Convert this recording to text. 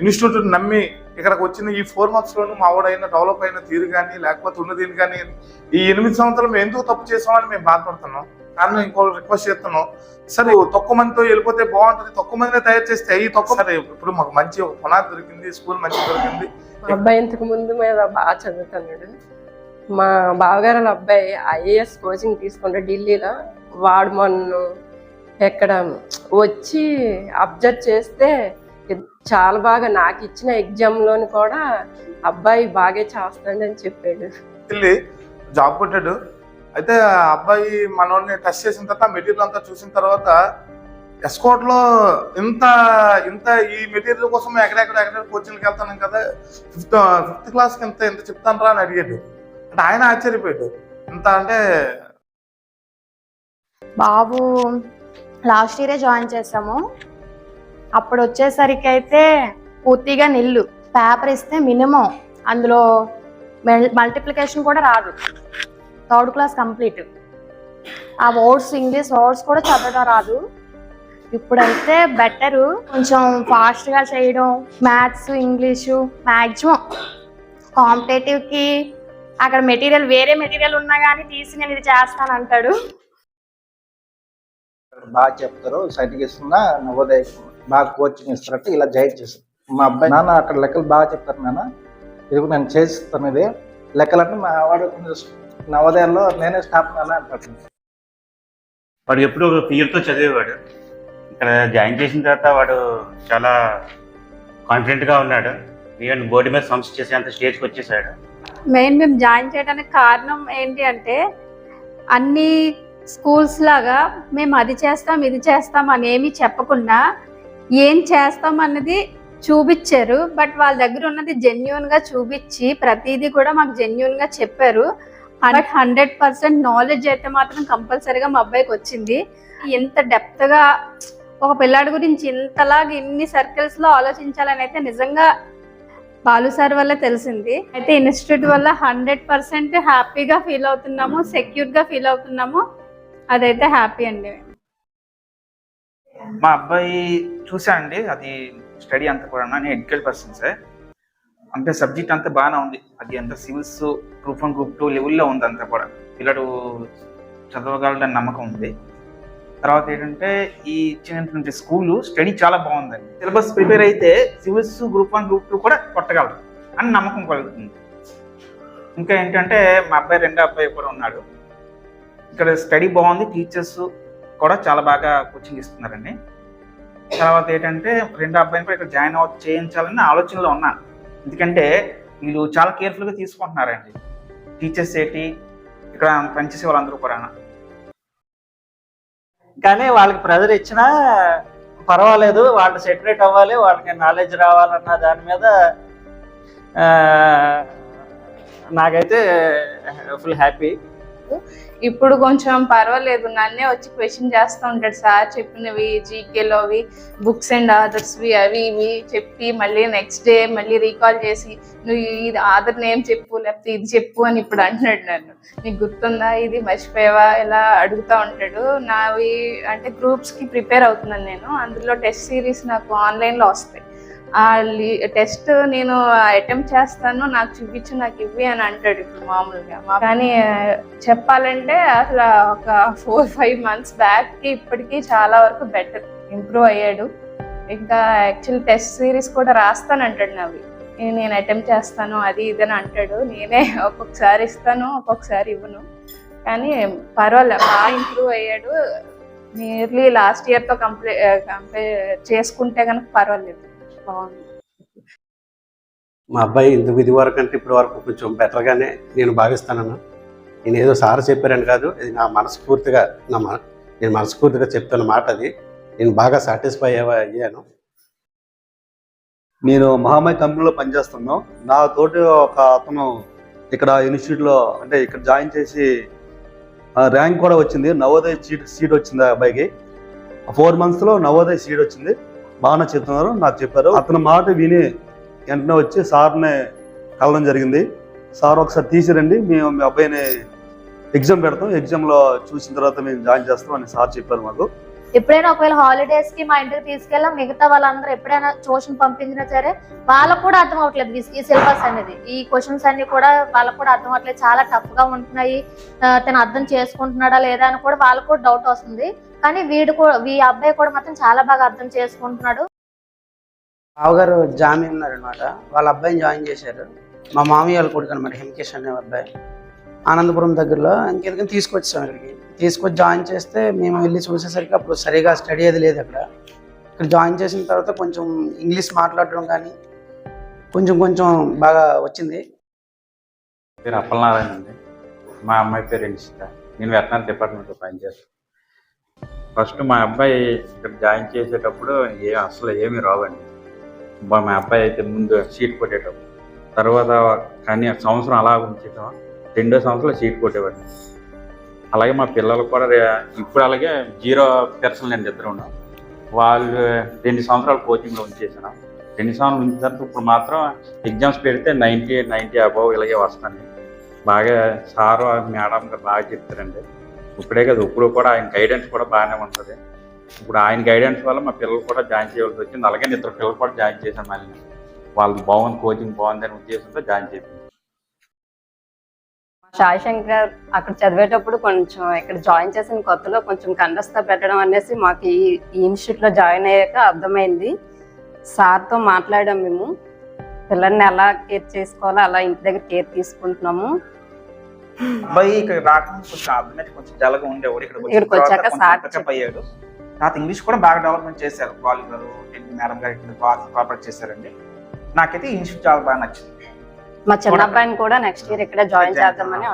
Institute నమ్మి ఇక్కడికి వచ్చిన ఈ 4 monthsలోనూ మా వాడైనా డెవలప్ అయిన తీరు కానీ లేకపోతే ఉన్నదీని కానీ ఈ 8 సంవత్సరాలు మేము ఎందుకు తప్పు చేసామని మేము బాధపడుతున్నాం. కానీ ఇంకో రిక్వెస్ట్ చేస్తున్నాం, సరే తక్కువ మందితో వెళ్ళిపోతే బాగుంటుంది, తక్కువ మందినే తయారు చేస్తే ఈ తక్కువ సరే ఇప్పుడు మాకు మంచి పునాది దొరికింది, స్కూల్ మంచి దొరికింది. మా అబ్బాయి ఇంతకు ముందు మీద బాగా చదువుతున్నాడు. మా బావగారు అబ్బాయి IAS కోచింగ్ తీసుకుంటే ఢిల్లీలో, వాడు మొన్న ఎక్కడ వచ్చి అబ్జర్వ్ చేస్తే చాలా బాగా నాకు ఇచ్చిన ఎగ్జామ్లోని కూడా అబ్బాయి బాగా చేస్తాడని చెప్పాడు. వెళ్ళి జాబ్ కొట్టాడు. అయితే ఆ అబ్బాయి మనోడిని టెస్ట్ చేసిన తర్వాత మెటీరియల్ అంతా చూసిన తర్వాత ఎస్కోట్లో ఇంత ఇంత ఈ మెటీరియల్ కోసం ఎక్కడెక్కడ కోచింగ్కి వెళ్తాను కదా, ఫిఫ్త్ క్లాస్కి ఎంత చెప్తాను రా అని అడిగాడు. అంటే ఆయన ఆశ్చర్యపోయాడు. ఇంత అంటే బాబు లాస్ట్ ఇయరే జాయిన్ చేసాము. అప్పుడు వచ్చేసరికి అయితే పూర్తిగా నిల్లు, పేపర్ ఇస్తే మినిమం అందులో మల్టిప్లికేషన్ కూడా రాదు, 3rd క్లాస్ కంప్లీట్. ఆ వర్డ్స్ ఇంగ్లీష్ వర్డ్స్ కూడా చదవడం రాదు. ఇప్పుడైతే బెటరు, కొంచెం ఫాస్ట్గా చేయడం, మ్యాథ్స్ ఇంగ్లీషు మ్యాక్సిమం. కాంపిటేటివ్కి అక్కడ మెటీరియల్ వేరే మెటీరియల్ ఉన్నా కానీ తీసి నేను ఇది చేస్తాను అంటాడు. బాగా చెప్తారు, సర్టిఫికేషన్ నవోదయ బాగా కోచింగ్ ఇస్తారంటే ఇలా జాయిన్ చేస్తాను. మా అబ్బాయి నాన్న అక్కడ లెక్కలు బాగా చెప్తారు నాన్న, ఇది నేను చేస్తాను, ఇది లెక్కలంటే మా వాడు నవోదయాల్లో నేనే స్టాఫ్ నాన్న అంటాడు. వాడు ఎప్పుడు ఒక ఫియర్తో చదివేవాడు. ఇక్కడ జాయిన్ చేసిన తర్వాత వాడు చాలా కాన్ఫిడెంట్గా ఉన్నాడు. ఈవెన్ బోర్డు మీద సమస్య చేసేంత స్టేజ్కి వచ్చేసాడు. మేము జాయిన్ చేయడానికి కారణం ఏంటి అంటే, అన్ని స్కూల్స్ లాగా మేము అది చేస్తాం ఇది చేస్తాం అని ఏమీ చెప్పకుండా ఏం చేస్తాం అన్నది చూపించారు. బట్ వాళ్ళ దగ్గర ఉన్నది జెన్యున్గా చూపించి ప్రతిదీ కూడా మాకు జెన్యున్గా చెప్పారు. బట్ 100% నాలెడ్జ్ అయితే మాత్రం కంపల్సరీగా మా అబ్బాయికి వచ్చింది. ఎంత డెప్త్గా ఒక పిల్లాడి గురించి ఇంతలాగా ఇన్ని సర్కిల్స్లో ఆలోచించాలని అయితే నిజంగా బాలు సార్ వల్ల తెలిసింది. అయితే ఇన్స్టిట్యూట్ వల్ల 100% హ్యాపీగా ఫీల్ అవుతున్నాము, సెక్యూర్గా ఫీల్ అవుతున్నాము. అదైతే హ్యాపీ అండి. మా అబ్బాయి చూసానండి, అది స్టడీ అంతా కూడా నేను ఎడ్యుకేట్ పర్సన్సే, అంటే సబ్జెక్ట్ అంతా బాగానే ఉంది. అది అంతా సివిల్స్ గ్రూప్ 1 గ్రూప్ 2 లెవెల్లో ఉంది అంతా కూడా. పిల్లడు చదవగలడని నమ్మకం ఉంది. తర్వాత ఏంటంటే ఈ ఇచ్చినటువంటి స్కూలు స్టడీ చాలా బాగుందండి. సిలబస్ ప్రిపేర్ అయితే సివిల్స్ గ్రూప్ 1 గ్రూప్ 2 కూడా కొట్టగలరు అని నమ్మకం కలుగుతుంది. ఇంకా ఏంటంటే మా అబ్బాయి రెండో అబ్బాయి కూడా ఉన్నాడు. ఇక్కడ స్టడీ బాగుంది, టీచర్స్ కూడా చాలా బాగా కోచింగ్ ఇస్తున్నారండి. తర్వాత ఏంటంటే రెండో అబ్బాయిని కూడా ఇక్కడ జాయిన్ చేయించాలని ఆలోచనలో ఉన్నాను. ఎందుకంటే వీళ్ళు చాలా కేర్ఫుల్గా తీసుకుంటున్నారండి టీచర్స్ ఏంటి, ఇక్కడ పనిచేసే వాళ్ళందరూ కూడా. కానీ వాళ్ళకి ప్రెజర్ ఇచ్చినా పర్వాలేదు, వాళ్ళు సెటరేట్ అవ్వాలి, వాళ్ళకి నాలెడ్జ్ రావాలన్న దాని మీద నాకైతే ఫుల్ హ్యాపీ. ఇప్పుడు కొంచెం పర్వాలేదు, నన్నే వచ్చి క్వశ్చన్ చేస్తూ ఉంటాడు. సార్ చెప్పినవి జీకేలోవి బుక్స్ అండ్ ఆథర్స్వి అవి ఇవి చెప్పి మళ్ళీ నెక్స్ట్ డే మళ్ళీ రీకాల్ చేసి నువ్వు ఇది ఆథర్ నేమ్ చెప్పు లేకపోతే ఇది చెప్పు అని ఇప్పుడు అంటున్నాడు నన్ను. నీకు గుర్తుందా, ఇది మర్చిపోయావా, ఇలా అడుగుతూ ఉంటాడు. నావి అంటే గ్రూప్స్కి ప్రిపేర్ అవుతున్నాను నేను, అందులో టెస్ట్ సిరీస్ నాకు ఆన్లైన్లో వస్తాయి. ఆ టెస్ట్ నేను అటెంప్ట్ చేస్తాను, నాకు చూపించు, నాకు ఇవ్వి అని అంటాడు ఇప్పుడు మామూలుగా. కానీ చెప్పాలంటే అసలు ఒక 4-5 months బ్యాక్కి ఇప్పటికీ చాలా వరకు బెటర్ ఇంప్రూవ్ అయ్యాడు. ఇంకా యాక్చువల్ టెస్ట్ సిరీస్ కూడా రాస్తానంటాడు నావి, నేను అటెంప్ట్ చేస్తాను అది ఇదని అంటాడు. నేనే ఒక్కొక్కసారి ఇస్తాను, ఒక్కొక్కసారి ఇవ్వను. కానీ పర్వాలేదు, బాగా ఇంప్రూవ్ అయ్యాడు. నియర్లీ లాస్ట్ ఇయర్తో కంపేర్ చేసుకుంటే కనుక పర్వాలేదు, బాగుంది. మా అబ్బాయి ఇది వరకు అంటే ఇప్పటి వరకు కొంచెం బెటర్గానే నేను భావిస్తానన్నా. నేను ఏదో సార్ చెప్పారని కాదు, ఇది నా మనస్ఫూర్తిగా నేను మనస్ఫూర్తిగా చెప్తున్న మాట. అది నేను బాగా సాటిస్ఫై అయ్యాను. నేను మహామాయి కంపెనీలో పనిచేస్తున్నాను. నా తోటి ఒక అతను ఇక్కడ ఇన్స్టిట్యూట్లో అంటే ఇక్కడ జాయిన్ చేసి ర్యాంక్ కూడా వచ్చింది, నవోదయ సీట్ వచ్చింది ఆ అబ్బాయికి. 4 monthsలో నవోదయ సీట్ వచ్చింది. బాగానే చెప్తున్నారు, నాకు చెప్పారు. అతని మాట విని వెంటనే వచ్చి సార్ని కలవడం జరిగింది. సార్ ఒకసారి తీసిరండి, మేము మీ అబ్బాయిని ఎగ్జామ్ పెడతాం, ఎగ్జామ్లో చూసిన తర్వాత మేము జాయిన్ చేస్తాం అని సార్ చెప్పారు మాకు. ఎప్పుడైనా ఒకవేళ హాలిడేస్ కి మా ఇంటికి తీసుకెళ్ళా మిగతా వాళ్ళందరూ ఎప్పుడైనా ట్యూషన్ పంపించినా సరే వాళ్ళకు కూడా అర్థం అవ్వట్లేదు ఈ సిలబస్ అనేది, ఈ క్వశ్చన్స్ అన్ని కూడా వాళ్ళకు కూడా అర్థం అవ్వట్లేదు, చాలా టఫ్ గా ఉంటున్నాయి, తను అర్థం చేసుకుంటున్నాడా లేదా అని కూడా వాళ్ళకు కూడా డౌట్ వస్తుంది. కానీ ఈ అబ్బాయి కూడా మాత్రం చాలా బాగా అర్థం చేసుకుంటున్నాడు. బావగారు జామి ఉన్నారనమాట, వాళ్ళ అబ్బాయిని జాయిన్ చేశారు. మా మామయ్య వాళ్ళ కొడుకు అనమాట, హిమకేష్ అనే అబ్బాయి, ఆనందపురం దగ్గరలో. ఇంకెందుకని తీసుకొచ్చాం ఇక్కడికి. తీసుకొచ్చి జాయిన్ చేస్తే మేము వెళ్ళి చూసేసరికి అప్పుడు సరిగా స్టడీ అది లేదు అక్కడ. ఇక్కడ జాయిన్ చేసిన తర్వాత కొంచెం ఇంగ్లీష్ మాట్లాడడం కానీ కొంచెం కొంచెం బాగా వచ్చింది. పేరు అప్పలనారాయణ అండి. మా అమ్మాయి పేరు ఎన్షిత. నేను వెటనరీ డిపార్ట్మెంట్లో పనిచేస్తాను. ఫస్ట్ మా అబ్బాయి ఇక్కడ జాయిన్ చేసేటప్పుడు అసలు ఏమీ రావండి. మా అబ్బాయి అయితే ముందు సీట్ కొట్టేటప్పుడు, తర్వాత కానీ సంవత్సరం అలా ఉంచేటాం, 2వ సంవత్సరంలో సీట్ కొట్టేవాడిని. అలాగే మా పిల్లలు కూడా ఇప్పుడు అలాగే 0% నేను ఇద్దరు ఉన్నాం. వాళ్ళు 2 సంవత్సరాలు కోచింగ్లో ఉంచేసాను. 2 సంవత్సరాలు ఉంచిన తర్వాత ఇప్పుడు మాత్రం ఎగ్జామ్స్ పెడితే 90 అబవ్ ఇలాగే వస్తాను. బాగా సారు మేడం గారు బాగా చెప్తారండి. ఇప్పుడే కదా, ఇప్పుడు కూడా ఆయన గైడెన్స్ కూడా బాగానే ఉంటుంది. ఇప్పుడు ఆయన గైడెన్స్ వల్ల మా పిల్లలు కూడా జాయిన్ చేయవలసి వచ్చింది. అలాగే 2 పిల్లలు కూడా జాయిన్ చేశాను. మళ్ళీ వాళ్ళు బాగుంది, కోచింగ్ బాగుంది అనే ఉద్దేశంతో జాయిన్ చేశాను. సాయి శంకర్ అక్కడ చదివేటప్పుడు కొంచెం ఇక్కడ జాయిన్ చేసిన కొత్తలో కొంచెం కంఠస్థ పెట్టడం అనేసి మాకు ఈ ఇన్స్టిట్యూట్లో జాయిన్ అయ్యాక అర్థమైంది. సార్తో మాట్లాడాం మేము, పిల్లల్ని ఎలా కేర్ చేసుకోవాలో అలా ఇంటి దగ్గర కేర్ తీసుకుంటున్నాము. అబ్బాయి ఇక్కడ రాకముందు కొంచెం అభినయ్ కొంచెం జలగా ఉండేవాడు. ఇక్కడికి వచ్చాక సార్ అయ్యాడు. తర్వాత ఇంగ్లీష్ కూడా బాగా డెవలప్మెంట్ చేశారు. వాళ్ళు గారు మేడం గారు ఇక్కడ బాగా కోఆపరేట్ చేశారండి. నాకైతే ఈ ఇన్స్టిట్యూట్ చాలా బాగా నచ్చింది. మా చిన్న అబ్బాయిని కూడా నెక్స్ట్ ఇయర్ ఇక్కడ జాయిన్ చేద్దామని